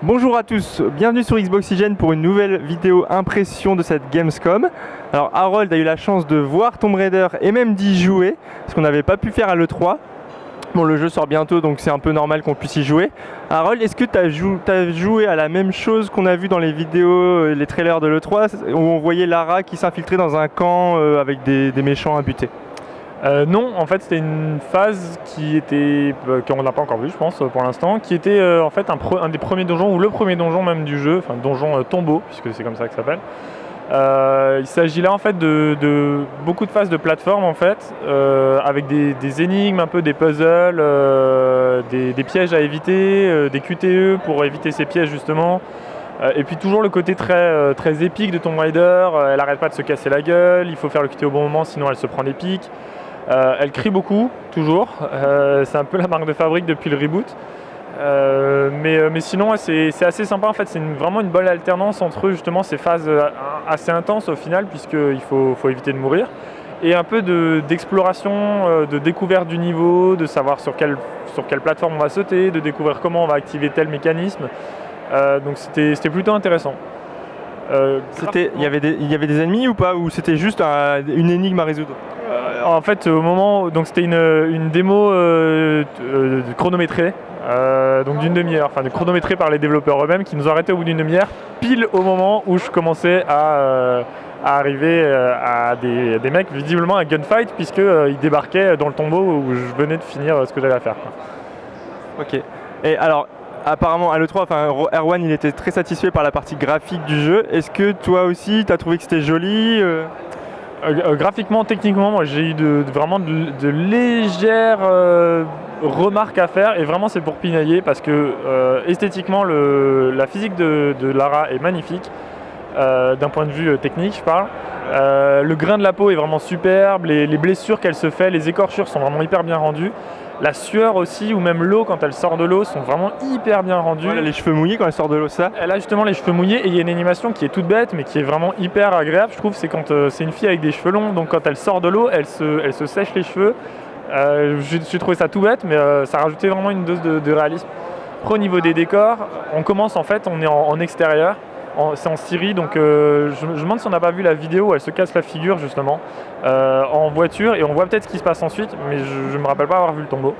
Bonjour à tous, bienvenue sur Xboxygène pour une nouvelle vidéo impression de cette Gamescom. Alors Harold a eu la chance de voir Tomb Raider et même d'y jouer, ce qu'on n'avait pas pu faire à l'E3. Bon, le jeu sort bientôt donc c'est un peu normal qu'on puisse y jouer. Harold, est-ce que tu as joué à la même chose qu'on a vu dans les vidéos, les trailers de l'E3 où on voyait Lara qui s'infiltrait dans un camp avec des méchants à buter? Non, en fait c'était une phase qui était, qu'on n'a pas encore vu je pense pour l'instant, qui était en fait un des premiers donjons, ou le premier donjon même du jeu, enfin donjon tombeau, puisque c'est comme ça que ça s'appelle. Il s'agit là en fait de beaucoup de phases de plateforme en fait, avec des énigmes, un peu des puzzles, des pièges à éviter, des QTE pour éviter ces pièges justement. Et puis toujours le côté très épique de Tomb Raider, elle arrête pas de se casser la gueule, il faut faire le QTE au bon moment sinon elle se prend des pics. Elle crie beaucoup, toujours. C'est un peu la marque de fabrique depuis le reboot. Mais sinon, c'est assez sympa. En fait, c'est vraiment une bonne alternance entre justement ces phases assez intenses au final, puisqu'il faut éviter de mourir, et un peu d'exploration, de découverte du niveau, de savoir sur quelle plateforme on va sauter, de découvrir comment on va activer tel mécanisme. Donc c'était plutôt intéressant. Il y avait des ennemis ou pas? Ou c'était juste une énigme à résoudre? En fait, au moment, donc c'était une démo chronométrée, donc d'une demi-heure, enfin chronométrée par les développeurs eux-mêmes, qui nous ont arrêté au bout d'une demi-heure, pile au moment où je commençais à arriver à des mecs, visiblement un gunfight, puisqu'ils débarquaient dans le tombeau où je venais de finir ce que j'avais à faire. Ok. Et alors, apparemment à l'E3, Erwan il était très satisfait par la partie graphique du jeu. Est-ce que toi aussi tu as trouvé que c'était joli? Graphiquement, techniquement, moi j'ai eu vraiment de légères remarques à faire, et vraiment c'est pour pinailler parce que esthétiquement la physique de Lara est magnifique, d'un point de vue technique je parle. Le grain de la peau est vraiment superbe, les blessures qu'elle se fait, les écorchures sont vraiment hyper bien rendues. La sueur aussi, ou même l'eau quand elle sort de l'eau, sont vraiment hyper bien rendues. Ouais, les cheveux mouillés quand elle sort de l'eau, ça? Elle a justement les cheveux mouillés, et il y a une animation qui est toute bête mais qui est vraiment hyper agréable, je trouve. C'est quand c'est une fille avec des cheveux longs, donc quand elle sort de l'eau, elle se sèche les cheveux. J'ai trouvé ça tout bête, mais ça rajoutait vraiment une dose de réalisme. Après, au niveau des décors, on commence en fait, on est en extérieur. C'est en Syrie, donc je me demande si on n'a pas vu la vidéo où elle se casse la figure justement en voiture, et on voit peut-être ce qui se passe ensuite, mais je ne me rappelle pas avoir vu le tombeau.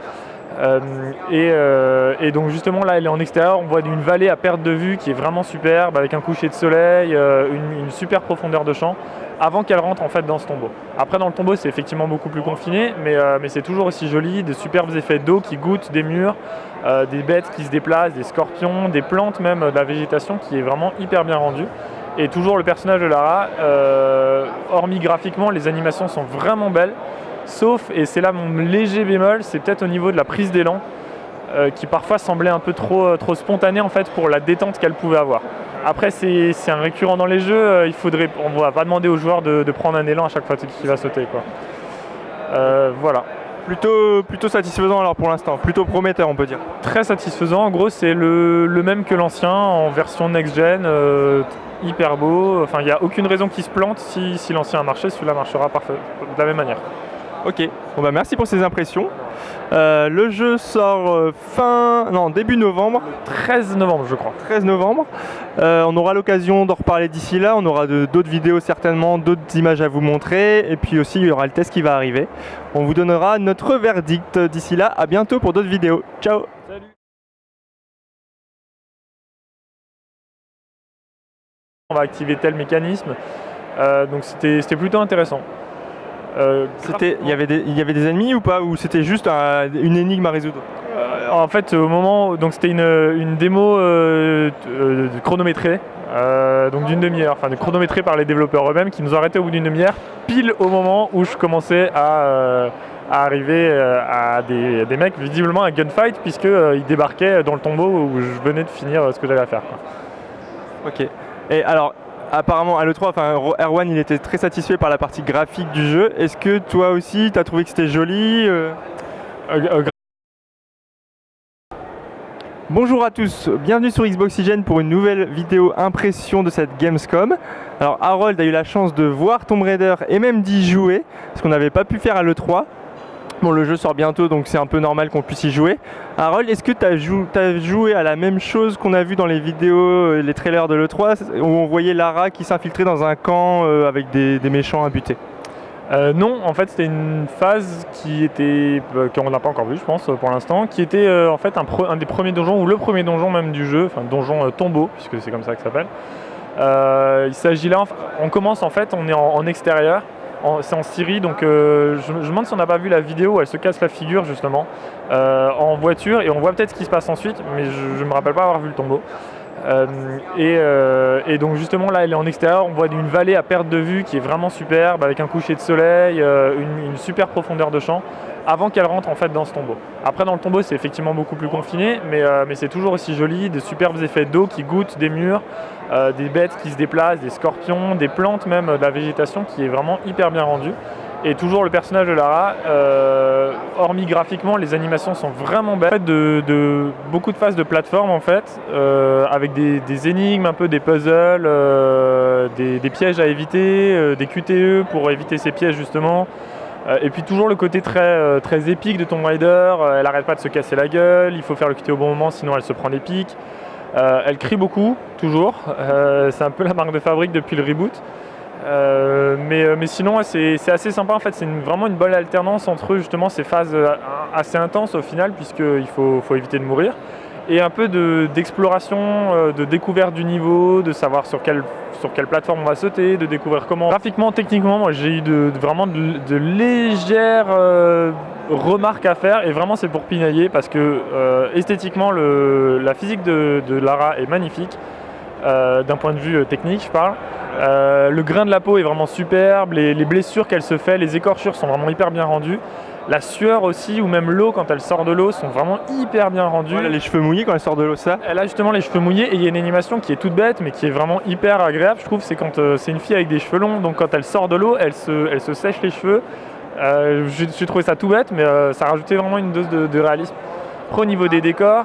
Et donc justement là elle est en extérieur, on voit une vallée à perte de vue qui est vraiment superbe, avec un coucher de soleil, une super profondeur de champ, avant qu'elle rentre en fait dans ce tombeau. Après dans le tombeau c'est effectivement beaucoup plus confiné, mais c'est toujours aussi joli, des superbes effets d'eau qui goûtent des murs, des bêtes qui se déplacent, des scorpions, des plantes même, de la végétation qui est vraiment hyper bien rendue. Et toujours le personnage de Lara, hormis graphiquement, les animations sont vraiment belles. Sauf, et c'est là mon léger bémol, c'est peut-être au niveau de la prise d'élan, qui parfois semblait un peu trop spontanée en fait pour la détente qu'elle pouvait avoir. Après c'est un récurrent dans les jeux, on ne va pas demander aux joueurs de prendre un élan à chaque fois qu'il va sauter, quoi. Voilà. Plutôt satisfaisant alors pour l'instant, plutôt prometteur on peut dire. Très satisfaisant, en gros c'est le même que l'ancien en version next-gen, hyper beau, enfin il n'y a aucune raison qu'il se plante. Si l'ancien a marché, celui-là marchera parfait, de la même manière. Ok, bon bah merci pour ces impressions. Le jeu sort début novembre. 13 novembre je crois. 13 novembre. On aura l'occasion d'en reparler d'ici là. On aura d'autres vidéos certainement, d'autres images à vous montrer. Et puis aussi il y aura le test qui va arriver. On vous donnera notre verdict d'ici là. À bientôt pour d'autres vidéos. Ciao. Salut. On va activer tel mécanisme. Donc c'était plutôt intéressant. Il y avait des ennemis ou pas? Ou c'était juste une énigme à résoudre? En fait, au moment, donc c'était une démo chronométrée, donc d'une demi-heure, enfin chronométrée par les développeurs eux-mêmes, qui nous ont arrêté au bout d'une demi-heure, pile au moment où je commençais à arriver à des mecs, visiblement un gunfight, puisqu'ils débarquaient dans le tombeau où je venais de finir ce que j'avais à faire, quoi. Ok. Et alors, apparemment à l'E3, Erwan il était très satisfait par la partie graphique du jeu. Est-ce que toi aussi tu as trouvé que c'était joli? Bonjour à tous, bienvenue sur Xboxygène pour une nouvelle vidéo impression de cette Gamescom. Alors Harold a eu la chance de voir Tomb Raider et même d'y jouer, ce qu'on n'avait pas pu faire à l'E3. Bon, le jeu sort bientôt, donc c'est un peu normal qu'on puisse y jouer. Harold, est-ce que tu as joué à la même chose qu'on a vu dans les vidéos, les trailers de l'E3, où on voyait Lara qui s'infiltrait dans un camp avec des méchants à buter? Non, en fait c'était une phase qu'on n'a pas encore vu je pense pour l'instant, qui était en fait un des premiers donjons, ou le premier donjon même du jeu, enfin donjon tombeau, puisque c'est comme ça que ça s'appelle. Il s'agit là, on commence en fait, on est en extérieur, c'est en Syrie, donc je me demande si on n'a pas vu la vidéo où elle se casse la figure justement en voiture, et on voit peut-être ce qui se passe ensuite, mais je ne me rappelle pas avoir vu le tombeau. Et donc justement là elle est en extérieur, on voit une vallée à perte de vue qui est vraiment superbe, avec un coucher de soleil, une super profondeur de champ, avant qu'elle rentre en fait dans ce tombeau. Après dans le tombeau c'est effectivement beaucoup plus confiné, mais c'est toujours aussi joli, de superbes effets d'eau qui goûtent des murs, des bêtes qui se déplacent, des scorpions, des plantes même, de la végétation qui est vraiment hyper bien rendue. Et toujours le personnage de Lara, hormis graphiquement, les animations sont vraiment belles. En fait, beaucoup de phases de plateforme en fait, avec des énigmes, un peu des puzzles, des pièges à éviter, des QTE pour éviter ces pièges justement. Et puis toujours le côté très épique de Tomb Raider, elle n'arrête pas de se casser la gueule, il faut faire le QTE au bon moment sinon elle se prend des pics. Elle crie beaucoup, toujours, c'est un peu la marque de fabrique depuis le reboot. Mais sinon c'est assez sympa en fait, c'est vraiment une bonne alternance entre justement ces phases assez intenses au final, puisqu'il faut éviter de mourir, et un peu d'exploration, de découverte du niveau, de savoir sur quelle plateforme on va sauter, de découvrir comment. Graphiquement, techniquement, moi j'ai eu vraiment de légères remarques à faire, et vraiment c'est pour pinailler parce que esthétiquement la physique de Lara est magnifique. D'un point de vue technique je parle. Le grain de la peau est vraiment superbe, les blessures qu'elle se fait, les écorchures sont vraiment hyper bien rendues. La sueur aussi, ou même l'eau quand elle sort de l'eau, sont vraiment hyper bien rendues. Elle a les cheveux mouillés quand elle sort de l'eau, ça? Elle a justement les cheveux mouillés, et il y a une animation qui est toute bête mais qui est vraiment hyper agréable, je trouve, c'est quand c'est une fille avec des cheveux longs, donc quand elle sort de l'eau, elle se sèche les cheveux. J'ai trouvé ça tout bête, mais ça rajoutait vraiment une dose de réalisme. Après, au niveau des décors,